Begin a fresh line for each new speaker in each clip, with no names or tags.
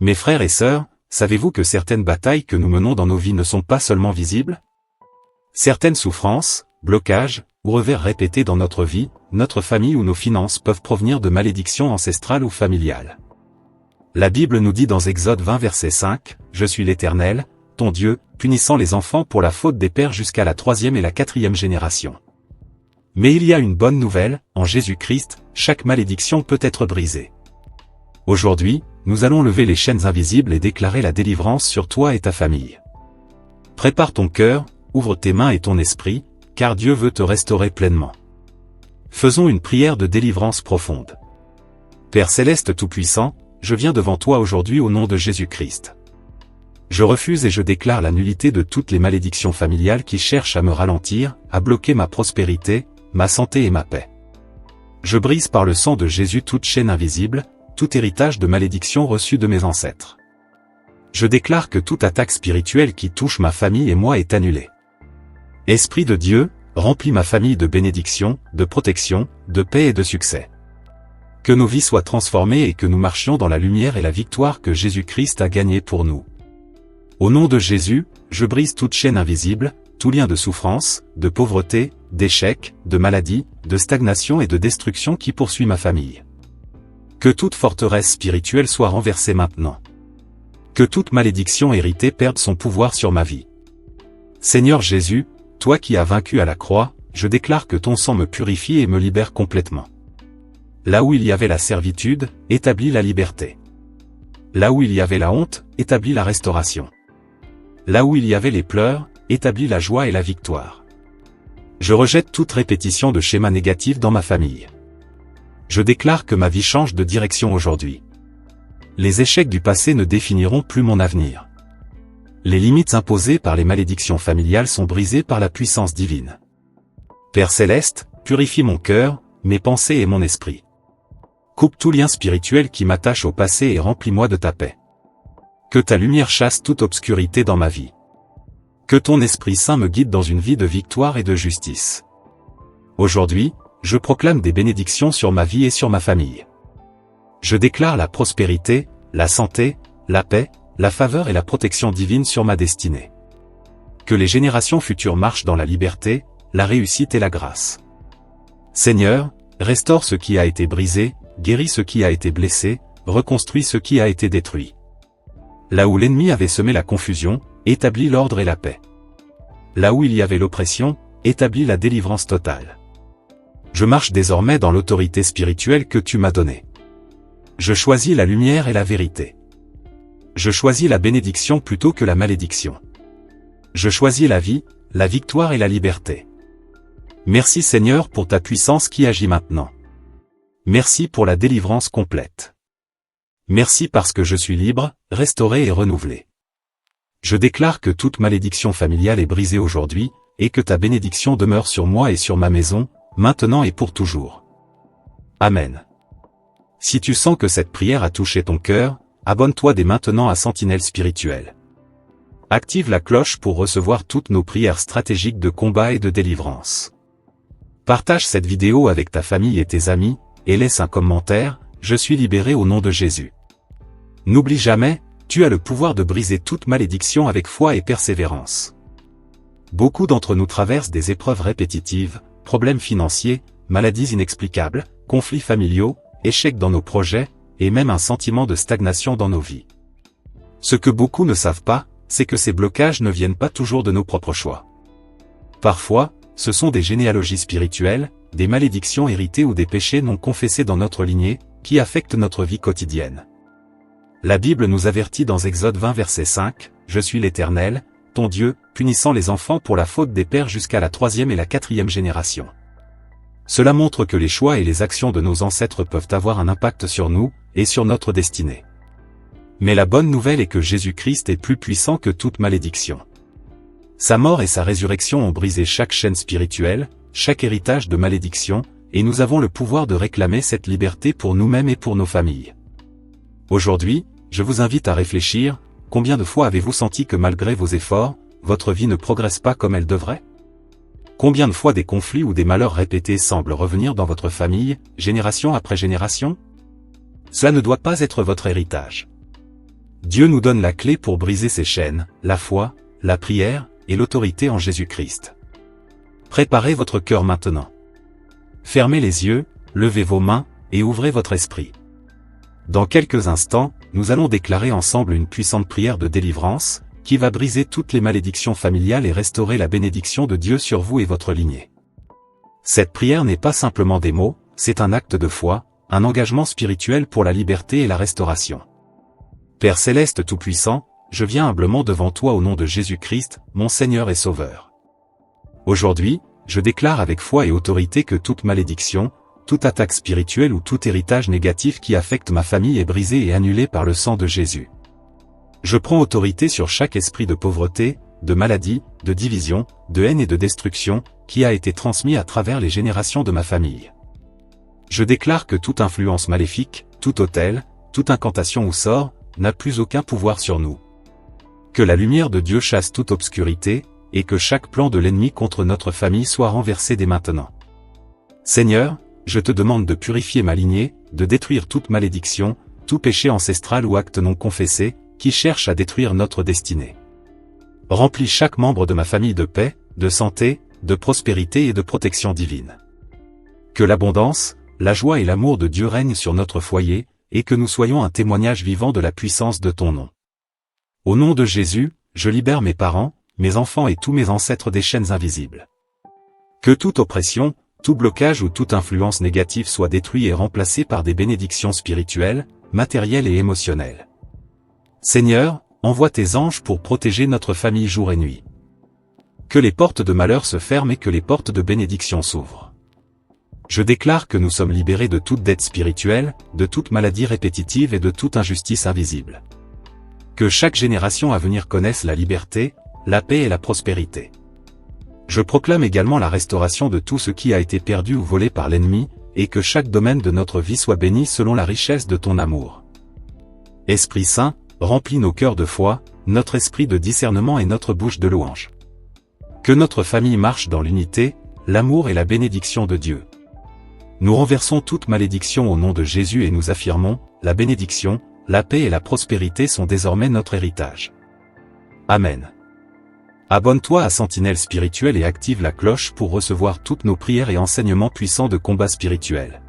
Mes frères et sœurs, savez-vous que certaines batailles que nous menons dans nos vies ne sont pas seulement visibles? Certaines souffrances, blocages, ou revers répétés dans notre vie, notre famille ou nos finances peuvent provenir de malédictions ancestrales ou familiales. La Bible nous dit dans Exode 20 verset 5, « Je suis l'Éternel, ton Dieu, punissant les enfants pour la faute des pères jusqu'à la 3e et la 4e génération. » Mais il y a une bonne nouvelle, en Jésus-Christ, chaque malédiction peut être brisée. Aujourd'hui, nous allons lever les chaînes invisibles et déclarer la délivrance sur toi et ta famille. Prépare ton cœur, ouvre tes mains et ton esprit, car Dieu veut te restaurer pleinement. Faisons une prière de délivrance profonde. Père Céleste Tout-Puissant, je viens devant toi aujourd'hui au nom de Jésus-Christ. Je refuse et je déclare la nullité de toutes les malédictions familiales qui cherchent à me ralentir, à bloquer ma prospérité, ma santé et ma paix. Je brise par le sang de Jésus toute chaîne invisible, tout héritage de malédiction reçu de mes ancêtres. Je déclare que toute attaque spirituelle qui touche ma famille et moi est annulée. Esprit de Dieu, remplis ma famille de bénédictions, de protection, de paix et de succès. Que nos vies soient transformées et que nous marchions dans la lumière et la victoire que Jésus-Christ a gagnée pour nous. Au nom de Jésus, je brise toute chaîne invisible, tout lien de souffrance, de pauvreté, d'échec, de maladie, de stagnation et de destruction qui poursuit ma famille. Que toute forteresse spirituelle soit renversée maintenant. Que toute malédiction héritée perde son pouvoir sur ma vie. Seigneur Jésus, toi qui as vaincu à la croix, je déclare que ton sang me purifie et me libère complètement. Là où il y avait la servitude, établis la liberté. Là où il y avait la honte, établis la restauration. Là où il y avait les pleurs, établis la joie et la victoire. Je rejette toute répétition de schémas négatifs dans ma famille. Je déclare que ma vie change de direction aujourd'hui. Les échecs du passé ne définiront plus mon avenir. Les limites imposées par les malédictions familiales sont brisées par la puissance divine. Père Céleste, purifie mon cœur, mes pensées et mon esprit. Coupe tout lien spirituel qui m'attache au passé et remplis-moi de ta paix. Que ta lumière chasse toute obscurité dans ma vie. Que ton Esprit Saint me guide dans une vie de victoire et de justice. Aujourd'hui, je proclame des bénédictions sur ma vie et sur ma famille. Je déclare la prospérité, la santé, la paix, la faveur et la protection divine sur ma destinée. Que les générations futures marchent dans la liberté, la réussite et la grâce. Seigneur, restaure ce qui a été brisé, guéris ce qui a été blessé, reconstruis ce qui a été détruit. Là où l'ennemi avait semé la confusion, établis l'ordre et la paix. Là où il y avait l'oppression, établis la délivrance totale. Je marche désormais dans l'autorité spirituelle que tu m'as donnée. Je choisis la lumière et la vérité. Je choisis la bénédiction plutôt que la malédiction. Je choisis la vie, la victoire et la liberté. Merci Seigneur pour ta puissance qui agit maintenant. Merci pour la délivrance complète. Merci parce que je suis libre, restauré et renouvelé. Je déclare que toute malédiction familiale est brisée aujourd'hui, et que ta bénédiction demeure sur moi et sur ma maison, maintenant et pour toujours. Amen. Si tu sens que cette prière a touché ton cœur, abonne-toi dès maintenant à Sentinelle Spirituelle. Active la cloche pour recevoir toutes nos prières stratégiques de combat et de délivrance. Partage cette vidéo avec ta famille et tes amis, et laisse un commentaire, je suis libéré au nom de Jésus. N'oublie jamais, tu as le pouvoir de briser toute malédiction avec foi et persévérance. Beaucoup d'entre nous traversent des épreuves répétitives, problèmes financiers, maladies inexplicables, conflits familiaux, échecs dans nos projets, et même un sentiment de stagnation dans nos vies. Ce que beaucoup ne savent pas, c'est que ces blocages ne viennent pas toujours de nos propres choix. Parfois, ce sont des généalogies spirituelles, des malédictions héritées ou des péchés non confessés dans notre lignée, qui affectent notre vie quotidienne. La Bible nous avertit dans Exode 20 verset 5, « Je suis l'Éternel, ton Dieu, punissant les enfants pour la faute des pères jusqu'à la 3e et la 4e génération. » Cela montre que les choix et les actions de nos ancêtres peuvent avoir un impact sur nous, et sur notre destinée. Mais la bonne nouvelle est que Jésus-Christ est plus puissant que toute malédiction. Sa mort et sa résurrection ont brisé chaque chaîne spirituelle, chaque héritage de malédiction, et nous avons le pouvoir de réclamer cette liberté pour nous-mêmes et pour nos familles. Aujourd'hui, je vous invite à réfléchir, combien de fois avez-vous senti que malgré vos efforts, votre vie ne progresse pas comme elle devrait? Combien de fois des conflits ou des malheurs répétés semblent revenir dans votre famille, génération après génération? Cela ne doit pas être votre héritage. Dieu nous donne la clé pour briser ces chaînes, la foi, la prière, et l'autorité en Jésus-Christ. Préparez votre cœur maintenant. Fermez les yeux, levez vos mains, et ouvrez votre esprit. Dans quelques instants, nous allons déclarer ensemble une puissante prière de délivrance, qui va briser toutes les malédictions familiales et restaurer la bénédiction de Dieu sur vous et votre lignée. Cette prière n'est pas simplement des mots, c'est un acte de foi, un engagement spirituel pour la liberté et la restauration. Père Céleste Tout-Puissant, je viens humblement devant toi au nom de Jésus-Christ, mon Seigneur et Sauveur. Aujourd'hui, je déclare avec foi et autorité que toute malédiction, toute attaque spirituelle ou tout héritage négatif qui affecte ma famille est brisé et annulé par le sang de Jésus. Je prends autorité sur chaque esprit de pauvreté, de maladie, de division, de haine et de destruction, qui a été transmis à travers les générations de ma famille. Je déclare que toute influence maléfique, tout autel, toute incantation ou sort, n'a plus aucun pouvoir sur nous. Que la lumière de Dieu chasse toute obscurité, et que chaque plan de l'ennemi contre notre famille soit renversé dès maintenant. Seigneur, je te demande de purifier ma lignée, de détruire toute malédiction, tout péché ancestral ou acte non confessé, qui cherche à détruire notre destinée. Remplis chaque membre de ma famille de paix, de santé, de prospérité et de protection divine. Que l'abondance, la joie et l'amour de Dieu règnent sur notre foyer, et que nous soyons un témoignage vivant de la puissance de ton nom. Au nom de Jésus, je libère mes parents, mes enfants et tous mes ancêtres des chaînes invisibles. Que toute oppression, tout blocage ou toute influence négative soit détruit et remplacé par des bénédictions spirituelles, matérielles et émotionnelles. Seigneur, envoie tes anges pour protéger notre famille jour et nuit. Que les portes de malheur se ferment et que les portes de bénédiction s'ouvrent. Je déclare que nous sommes libérés de toute dette spirituelle, de toute maladie répétitive et de toute injustice invisible. Que chaque génération à venir connaisse la liberté, la paix et la prospérité. Je proclame également la restauration de tout ce qui a été perdu ou volé par l'ennemi, et que chaque domaine de notre vie soit béni selon la richesse de ton amour. Esprit Saint, remplis nos cœurs de foi, notre esprit de discernement et notre bouche de louange. Que notre famille marche dans l'unité, l'amour et la bénédiction de Dieu. Nous renversons toute malédiction au nom de Jésus et nous affirmons, la bénédiction, la paix et la prospérité sont désormais notre héritage. Amen. Abonne-toi à Sentinelle Spirituelle et active la cloche pour recevoir toutes nos prières et enseignements puissants de combat spirituel.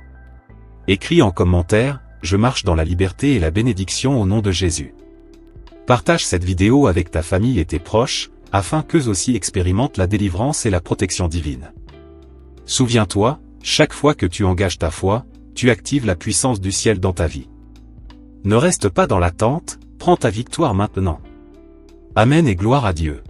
Écris en commentaire, je marche dans la liberté et la bénédiction au nom de Jésus. Partage cette vidéo avec ta famille et tes proches, afin qu'eux aussi expérimentent la délivrance et la protection divine. Souviens-toi, chaque fois que tu engages ta foi, tu actives la puissance du ciel dans ta vie. Ne reste pas dans l'attente, prends ta victoire maintenant. Amen et gloire à Dieu.